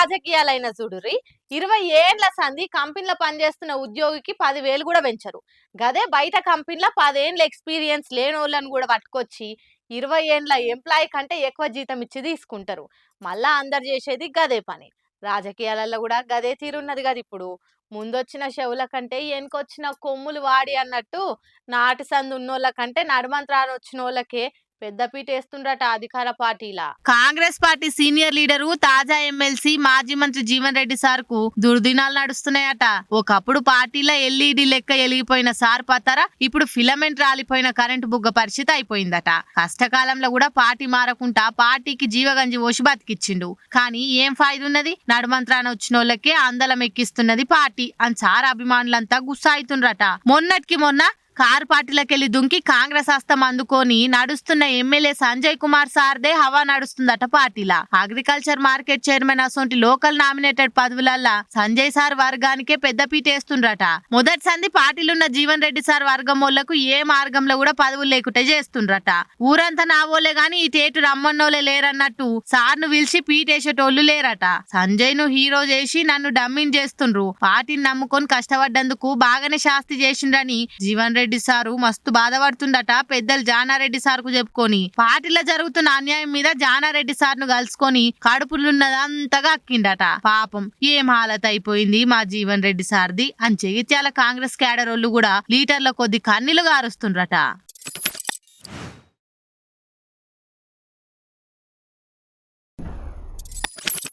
రాజకీయాలైన చూడుర్రి 20 ఏండ్ల సంధి కంపెనీలో పనిచేస్తున్న ఉద్యోగికి 10,000 కూడా పెంచరు. గదే బయట కంపెనీలో 10 ఏండ్ల ఎక్స్పీరియన్స్ లేనోళ్ళని కూడా పట్టుకొచ్చి 20 ఏండ్ల ఎంప్లాయీ కంటే ఎక్కువ జీతం ఇచ్చి తీసుకుంటారు. మళ్ళా అందరు చేసేది గదే పని. రాజకీయాలలో కూడా గదే తీరున్నది కదా ఇప్పుడు. ముందొచ్చిన చెవుల కంటే వెనుకొచ్చిన కొమ్ములు వాడి అన్నట్టు నాటు సందు ఉన్నోళ్ళ కంటే నడుమంత్రాలు వచ్చినోళ్ళకే పెద్దపీట వేస్తుండ్రట అధికార పార్టీలా. కాంగ్రెస్ పార్టీ సీనియర్ లీడరు తాజా ఎమ్మెల్సీ మాజీ మంత్రి జీవన్ రెడ్డి సార్ కు దుర్దినాలు నడుస్తున్నాయట. ఒకప్పుడు పార్టీలో ఎల్ఈడి లెక్క ఎలిగిపోయిన సార్ పతారా ఇప్పుడు ఫిలమెంట్ రాలిపోయిన కరెంటు బుగ్గ పరిస్థితి అయిపోయిందట. కష్టకాలంలో కూడా పార్టీ మారకుండా పార్టీకి జీవగంజి ఓసి బతికిచ్చిండు. కానీ ఏం ఫాయిదా ఉన్నది? నడుమంత్రాన వచ్చిన వాళ్ళకే అందలం ఎక్కిస్తున్నది పార్టీ అని సార్ అభిమానులంతా గుస్సా అవుతుండ్రట. మొన్నటికి మొన్న కారు పార్టీలకెళ్లి దుంకి కాంగ్రెస్ హస్తం అందుకొని నడుస్తున్న ఎమ్మెల్యే సంజయ్ కుమార్ సార్దే హవా నడుస్తుందట పార్టీలా. అగ్రికల్చర్ మార్కెట్ చైర్మన్ అసొంటి లోకల్ నామినేటెడ్ పదవులల్లా సంజయ్ సార్ వర్గానికే పెద్దపీట వేస్తుండ్రట. మొదటి సంధి పార్టీలున్న జీవన్ రెడ్డి సార్ వర్గం వాళ్ళకు ఏ మార్గంలో కూడా పదవులు లేకుంటే చేస్తుండ్రట. ఊరంతా నావోలే గాని ఈ టేటు రమ్మన్నోలే లేరన్నట్టు సార్ను పిలిచి పీటేసేటోళ్లు లేరట. సంజయ్ ను హీరో చేసి నన్ను డమ్మింగ్ చేస్తుండ్రు, పార్టీని నమ్ముకొని కష్టపడ్డందుకు బాగానే శాస్తి చేసిండ్రని జీవన్ రెడ్డి సారు మస్తు బాధపడుతుండట. పెద్దలు జానారెడ్డి సార్ కు చెప్పుకొని పార్టీలో జరుగుతున్న అన్యాయం మీద జానారెడ్డి సార్ ను కలుసుకొని కడుపులున్నదంతగా అక్కిండట. పాపం ఏం హాలత్ అయిపోయింది మా జీవన్ రెడ్డి సార్ది అని జగిత్యాల కాంగ్రెస్ క్యాడర్ వాళ్ళు కూడా లీటర్ల కొద్ది కన్నీళ్లు గారుస్తుండ్రట.